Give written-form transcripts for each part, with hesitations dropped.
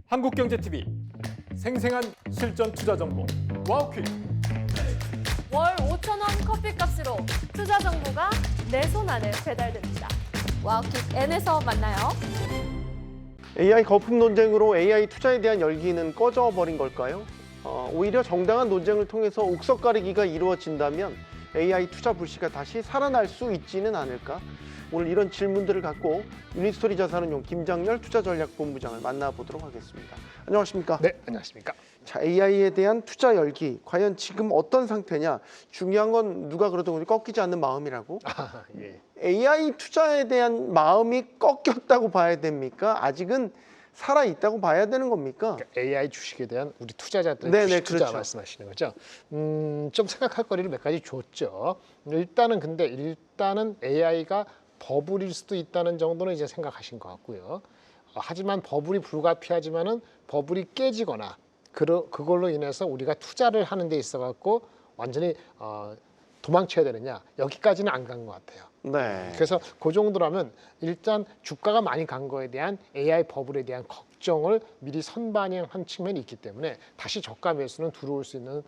한국경제TV 생생한 실전 투자 정보 와우퀴. 월 5,000원 커피값으로 투자 정보가 내 손 안에 배달됩니다. 와우킥 N에서 만나요. AI 거품 논쟁으로 AI 투자에 대한 열기는 꺼져버린 걸까요? 오히려 정당한 논쟁을 통해서 옥석 가리기가 이루어진다면 AI 투자 불씨가 다시 살아날 수 있지는 않을까? 오늘 이런 질문들을 갖고 유니스토리 자산운용 김장렬 투자전략본부장을 만나보도록 하겠습니다. 안녕하십니까? 네, 안녕하십니까? 자, AI에 대한 투자 열기, 과연 지금 어떤 상태냐? 중요한 건 누가 그러던 우리 꺾이지 않는 마음이라고? 예. AI 투자에 대한 마음이 꺾였다고 봐야 됩니까? 아직은 살아있다고 봐야 되는 겁니까? 그러니까 AI 주식에 대한 우리 투자자들의 네네, 주식 투자 그렇죠. 말씀하시는 거죠. 좀 생각할 거리를 몇 가지 줬죠. 일단은 AI가 버블일 수도 있다는 정도는 이제 생각하신 것 같고요. 하지만 버블이 불가피하지만은 버블이 깨지거나 그걸로 인해서 우리가 투자를 하는 데 있어 갖고 완전히 도망쳐야 되느냐, 여기까지는 안 간 것 같아요. 네. 그래서 그 정도라면 일단 주가가 많이 간 거에 대한 AI 버블에 대한 걱정을 미리 선반영한 측면이 있기 때문에 다시 저가 매수는 들어올 수 있는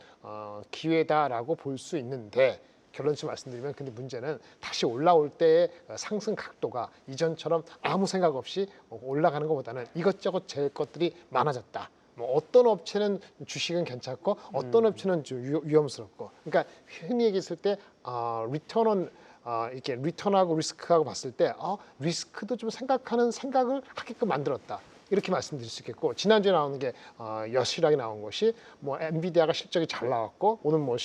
기회다라고 볼 수 있는데, 결론적으로 말씀드리면 근데 문제는 다시 올라올 때의 상승 각도가 이전처럼 아무 생각 없이 올라가는 것보다는 이것저것 제 것들이 많아졌다. 뭐 어떤 업체는 주식은 괜찮고 어떤 업체는 좀 위험스럽고, 그러니까 흔히 얘기했을 때 리턴온 이렇게 리턴하고 리스크하고 봤을 때 리스크도 좀 생각하는 생각을 하게끔 만들었다. 이렇게 말씀드릴 수 있겠고, 지난주에 나오는 게 여실하게 나온 것이 뭐 엔비디아가 실적이 잘 나왔고 오늘 뭐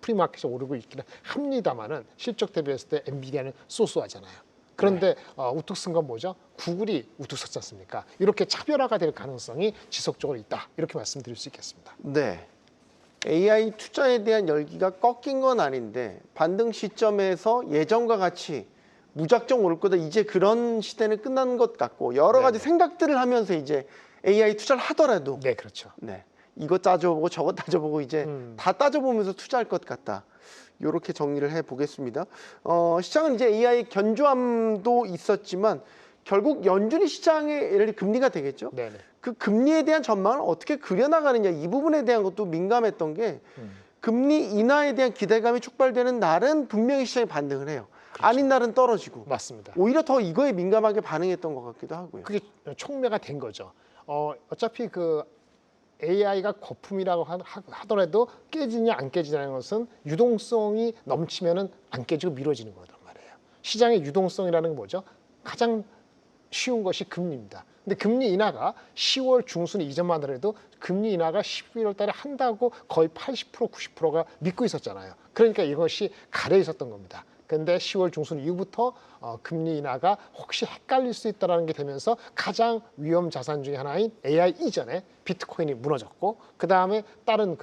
프리마켓에 오르고 있기는 합니다만은 실적 대비했을 때 엔비디아는 쏘쏘하잖아요. 그런데 우뚝 쓴 건 뭐죠? 구글이 우뚝 섰지 않습니까? 이렇게 차별화가 될 가능성이 지속적으로 있다. 이렇게 말씀드릴 수 있겠습니다. 네. AI 투자에 대한 열기가 꺾인 건 아닌데 반등 시점에서 예전과 같이 무작정 오를 거다, 이제 그런 시대는 끝난 것 같고, 여러 가지 생각들을 하면서 이제 AI 투자를 하더라도 네, 그렇죠. 네, 이거 따져보고 저거 따져보고 이제 다 따져보면서 투자할 것 같다. 이렇게 정리를 해보겠습니다. 시장은 이제 AI 견조함도 있었지만 결국 연준이 시장의 예를 들어 금리가 되겠죠. 네네. 그 금리에 대한 전망을 어떻게 그려나가느냐, 이 부분에 대한 것도 민감했던 게 금리 인하에 대한 기대감이 촉발되는 날은 분명히 시장이 반등을 해요. 그렇죠. 아닌 날은 떨어지고. 맞습니다. 오히려 더 이거에 민감하게 반응했던 것 같기도 하고요. 그게 촉매가 된 거죠. 어차피 그 AI가 거품이라고 하더라도 깨지냐 안 깨지냐는 것은 유동성이 넘치면은 안 깨지고 미뤄지는 거란 말이에요. 시장의 유동성이라는 게 뭐죠? 가장 쉬운 것이 금리입니다. 근데 금리 인하가 10월 중순 이전만 하더라도 금리 인하가 11월 달에 한다고 거의 80% 90%가 믿고 있었잖아요. 그러니까 이것이 가려 있었던 겁니다. 근데 10월 중순 이후부터 금리 인하가 혹시 헷갈릴 수 있다는 게 되면서 가장 위험 자산 중에 하나인 AI 이전에 비트코인이 무너졌고, 그 다음에 다른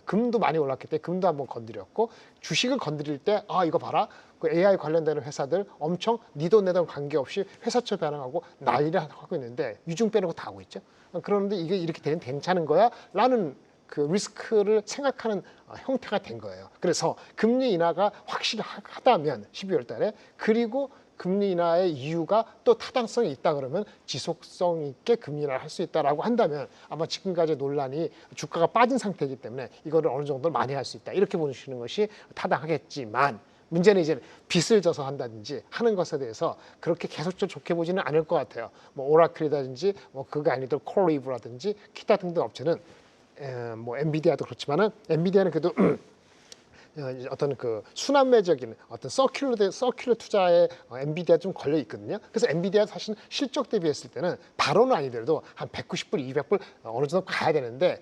금도 많이 올랐기 때문에 금도 한번 건드렸고, 주식을 건드릴 때 이거 봐라, 그 AI 관련되는 회사들 엄청 니 돈 내 돈 관계없이 회사처 반응하고 난리를 하고 있는데 유중 빼놓고 다 하고 있죠. 그런데 이게 이렇게 되면 괜찮은 거야? 라는 그 리스크를 생각하는 형태가 된 거예요. 그래서 금리 인하가 확실하다면 12월 달에, 그리고 금리 인하의 이유가 또 타당성이 있다 그러면 지속성 있게 금리 인하를 할 수 있다라고 한다면 아마 지금까지의 논란이 주가가 빠진 상태이기 때문에 이거를 어느 정도 많이 할 수 있다, 이렇게 보시는 것이 타당하겠지만, 문제는 이제 빚을 져서 한다든지 하는 것에 대해서 그렇게 계속적으로 좋게 보지는 않을 것 같아요. 뭐 오라클이라든지 뭐 그거 아니더라도 콜리브라든지 기타 등등 업체는 뭐 엔비디아도 그렇지만은 엔비디아는 그래도 어떤 그 순환매적인 어떤 서큘러 투자에 엔비디아 좀 걸려 있거든요. 그래서 엔비디아 사실 실적 대비했을 때는 바로는 아니더라도 한 190불, 200불 어느 정도 가야 되는데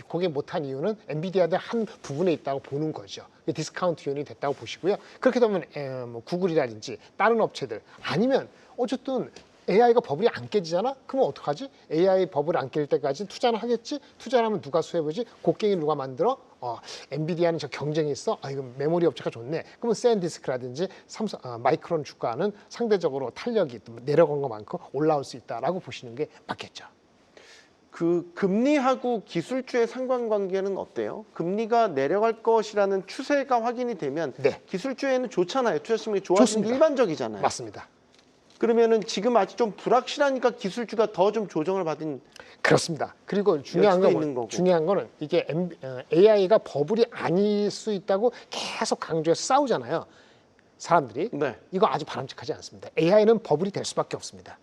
그게 못한 이유는 엔비디아의 한 부분에 있다고 보는 거죠. 디스카운트 요인이 됐다고 보시고요. 그렇게 되면 뭐 구글이라든지 다른 업체들, 아니면 어쨌든 AI가 버블이 안 깨지잖아? 그러면 어떡하지? AI 버블이 안 깰 때까지 투자는 하겠지? 투자를 하면 누가 수혜보지? 곡괭이를 누가 만들어? 엔비디아는 저 경쟁이 있어? 이거 메모리 업체가 좋네. 그러면 샌디스크라든지 마이크론 주가는 상대적으로 탄력이 내려간 거 많고 올라올 수 있다라고 보시는 게 맞겠죠. 그 금리하고 기술주의 상관관계는 어때요? 금리가 내려갈 것이라는 추세가 확인이 되면 네. 기술주에는 좋잖아요. 투자 심리 좋아지는 게 좋습니다. 일반적이잖아요. 맞습니다. 그러면은 지금 아직 좀 불확실하니까 기술주가 더 좀 조정을 받은 그렇습니다. 그리고 중요한 여지도 있는 거고. 중요한 거는 이게 AI가 버블이 아닐 수 있다고 계속 강조해서 싸우잖아요. 사람들이 네. 이거 아주 바람직하지 않습니다. AI는 버블이 될 수밖에 없습니다.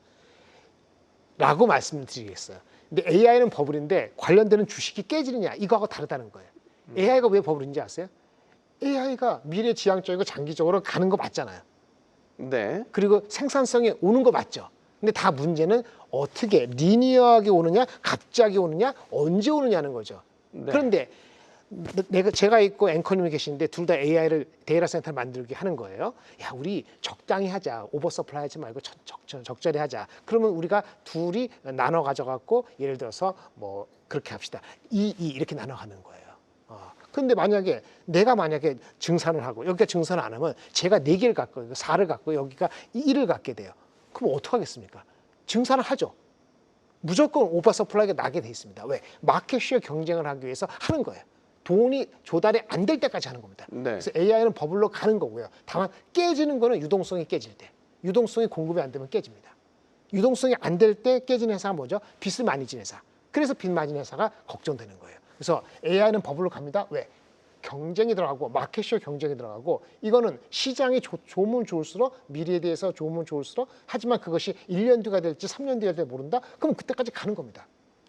라고 말씀드리겠어요. 근데 AI는 버블인데 관련되는 주식이 깨지느냐 이거하고 다르다는 거예요. AI가 왜 버블인지 아세요? AI가 미래지향적이고 장기적으로 가는 거 맞잖아요. 네. 그리고 생산성이 오는 거 맞죠. 근데 다 문제는 어떻게 리니어하게 오느냐, 갑자기 오느냐, 언제 오느냐는 거죠. 네. 그런데 제가 있고 앵커님이 계시는데 둘 다 AI를 데이터 센터를 만들게 하는 거예요. 야, 우리 적당히 하자. 오버서플라이 하지 말고 적절히 하자. 그러면 우리가 둘이 나눠 가져갖고 예를 들어서 뭐 그렇게 합시다. 이렇게 나눠 가는 거예요. 근데 만약에 내가 증산을 하고 여기가 증산을 안 하면 제가 4개를 갖고 4를 갖고 여기가 1을 갖게 돼요. 그럼 어떡하겠습니까? 증산을 하죠. 무조건 오버서플라이가 나게 돼 있습니다. 왜? 마켓쉐어 경쟁을 하기 위해서 하는 거예요. 돈이 조달이 안 될 때까지 하는 겁니다. 네. 그래서 AI는 버블로 가는 거고요. 다만 깨지는 거는 유동성이 깨질 때. 유동성이 공급이 안 되면 깨집니다. 유동성이 안 될 때 깨지는 회사가 뭐죠? 빚을 많이 진 회사. 그래서 빚 많이 진 회사가 걱정되는 거예요. 그래서 AI는 버블로 갑니다. 왜? 경쟁이 들어가고 마켓쉐어 경쟁이 들어가고 이거는 시장이 좋으면 좋을수록 미래에 대해서 좋으면 좋을수록 하지만 그것이 1년 뒤가 될지 3년 뒤가 될지 모른다? 그럼 그때까지 가는 겁니다.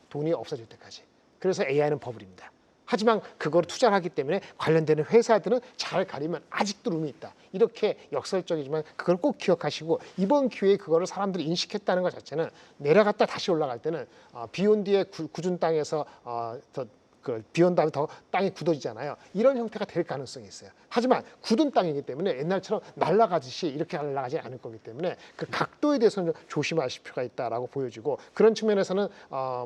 돈이 없어질 때까지. 그래서 AI는 버블입니다. 하지만 그걸 투자를 하기 때문에 관련되는 회사들은 잘 가리면 아직도 룸이 있다. 이렇게 역설적이지만 그걸 꼭 기억하시고 이번 기회에 그거를 사람들이 인식했다는 것 자체는 내려갔다 다시 올라갈 때는 비온 뒤에 굳은 땅에서 비온 다음에 더 땅이 굳어지잖아요. 이런 형태가 될 가능성이 있어요. 하지만 굳은 땅이기 때문에 옛날처럼 날아가듯이 이렇게 날아가지 않을 거기 때문에 그 각도에 대해서는 조심하실 필요가 있다라고 보여지고 그런 측면에서는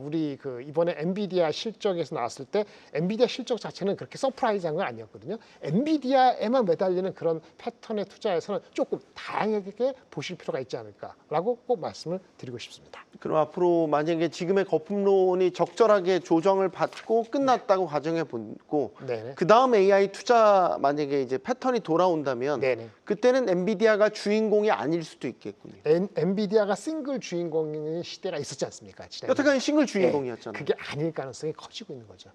우리 이번에 엔비디아 실적에서 나왔을 때 엔비디아 실적 자체는 그렇게 서프라이즈한 건 아니었거든요. 엔비디아에만 매달리는 그런 패턴의 투자에서는 조금 다양하게 보실 필요가 있지 않을까라고 꼭 말씀을 드리고 싶습니다. 그럼 앞으로 만약에 지금의 거품론이 적절하게 조정을 받고 끝났다고 가정해 보고 네네. 그 다음 AI 투자 만약에 이제 패턴이 돌아온다면 네네. 그때는 엔비디아가 주인공이 아닐 수도 있겠군요. 엔비디아가 싱글 주인공인 시대가 있었지 않습니까? 여태까지 싱글 주인공이었잖아요. 그게 아닐 가능성이 커지고 있는 거죠.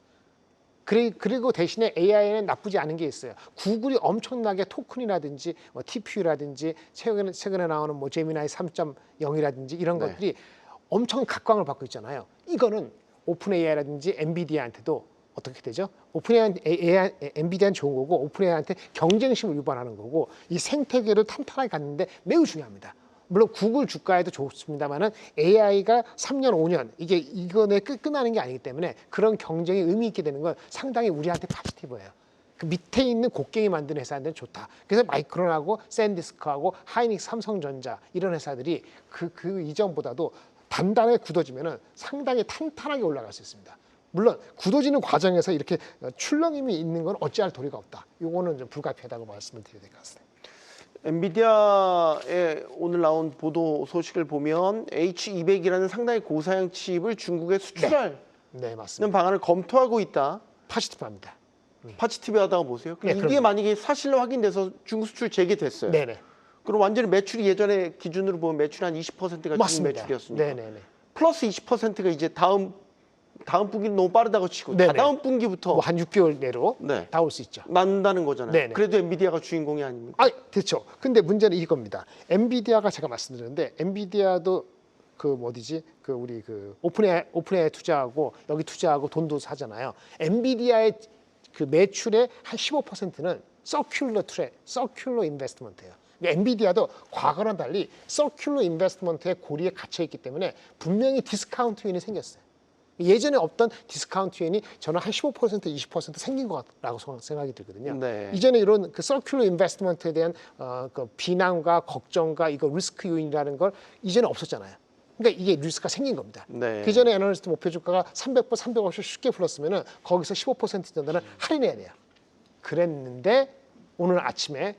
그리고 대신에 AI는 나쁘지 않은 게 있어요. 구글이 엄청나게 토큰이라든지 TPU라든지 최근에 나오는 뭐 제미나이 3.0이라든지 이런 네. 것들이 엄청 각광을 받고 있잖아요. 이거는 오픈 AI라든지 엔비디아한테도 어떻게 되죠? 엔비디아는 좋은 거고 오픈 AI한테 경쟁심을 유발하는 거고 이 생태계를 탄탄하게 갖는데 매우 중요합니다. 물론 구글 주가에도 좋습니다만은 AI가 3년, 5년 이거에 끝나는 게 아니기 때문에 그런 경쟁이 의미 있게 되는 건 상당히 우리한테 포지티브예요. 그 밑에 있는 곡괭이 만드는 회사한테는 좋다. 그래서 마이크론하고 샌디스크하고 하이닉스, 삼성전자 이런 회사들이 그 이전보다도 단단하게 굳어지면은 상당히 탄탄하게 올라갈 수 있습니다. 물론 굳어지는 과정에서 이렇게 출렁임이 있는 건 어찌할 도리가 없다. 이거는 좀 불가피하다고 말씀을 드려야 될 것 같습니다. 엔비디아의 오늘 나온 보도 소식을 보면 H200이라는 상당히 고사양 칩을 중국에 수출하는 네, 맞습니다. 방안을 검토하고 있다. 파지티브합니다. 파지티브하다고 보세요? 네, 이게 그럼요. 만약에 사실로 확인돼서 중국 수출 재개됐어요. 네네. 그럼 완전히 매출이 예전에 기준으로 보면 매출이 한 20%가 중국 맞습니다. 매출이었으니까. 네네네. 플러스 20%가 이제 다음 분기는 너무 빠르다고 치고 네네. 다음 분기부터 뭐 한 6개월 내로 네. 다 올 수 있죠. 난다는 거잖아요. 네네. 그래도 엔비디아가 주인공이 아닙니까? 그렇죠. 근데 문제는 이겁니다. 엔비디아가 제가 말씀드렸는데 엔비디아도 우리 오픈AI 투자하고 여기 투자하고 돈도 사잖아요. 엔비디아의 그 매출의 한 15%는 서큘러 인베스트먼트예요. 엔비디아도 과거랑 달리 서큘러 인베스트먼트의 고리에 갇혀 있기 때문에 분명히 디스카운트 요인이 생겼어요. 예전에 없던 디스카운트 요인이 저는 한 15%, 20% 생긴 거라고 생각이 들거든요. 네. 이전에 이런 그 서큘러 인베스트먼트에 대한 그 비난과 걱정과 이거 리스크 요인이라는 걸 이전에 없었잖아요. 그러니까 이게 리스크가 생긴 겁니다. 네. 그 전에 애널리스트 목표 주가가 300불, 350을 쉽게 불렀으면은 거기서 15% 정도는 할인해야 돼요. 그랬는데 오늘 아침에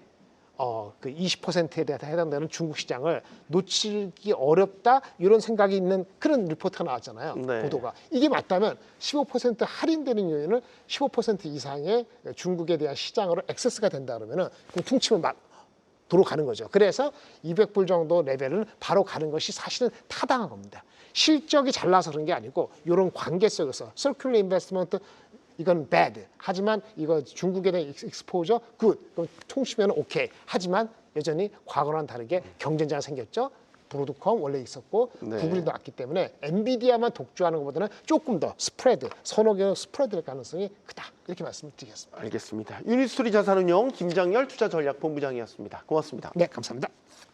그 20%에 해당되는 중국 시장을 놓치기 어렵다 이런 생각이 있는 그런 리포트가 나왔잖아요. 네. 보도가. 이게 맞다면 15% 할인되는 요인은 15% 이상의 중국에 대한 시장으로 액세스가 된다 그러면은 그럼 퉁치면 도로 가는 거죠. 그래서 200불 정도 레벨은 바로 가는 것이 사실은 타당한 겁니다. 실적이 잘 나서 그런 게 아니고 이런 관계 속에서 circular investment 이건 bad. 하지만 이거 중국에 대한 exposure good. 그럼 통치면 오케이. 하지만 여전히 과거랑 다르게 경쟁자가 생겼죠. 브로드컴 원래 있었고 네. 구글이 나왔기 때문에 엔비디아만 독주하는 것보다는 조금 더 스프레드, 서너 개의 스프레드일 가능성이 크다. 이렇게 말씀드리겠습니다. 알겠습니다. 유니스토리 자산운용 김장열 투자전략본부장이었습니다. 고맙습니다. 네, 감사합니다.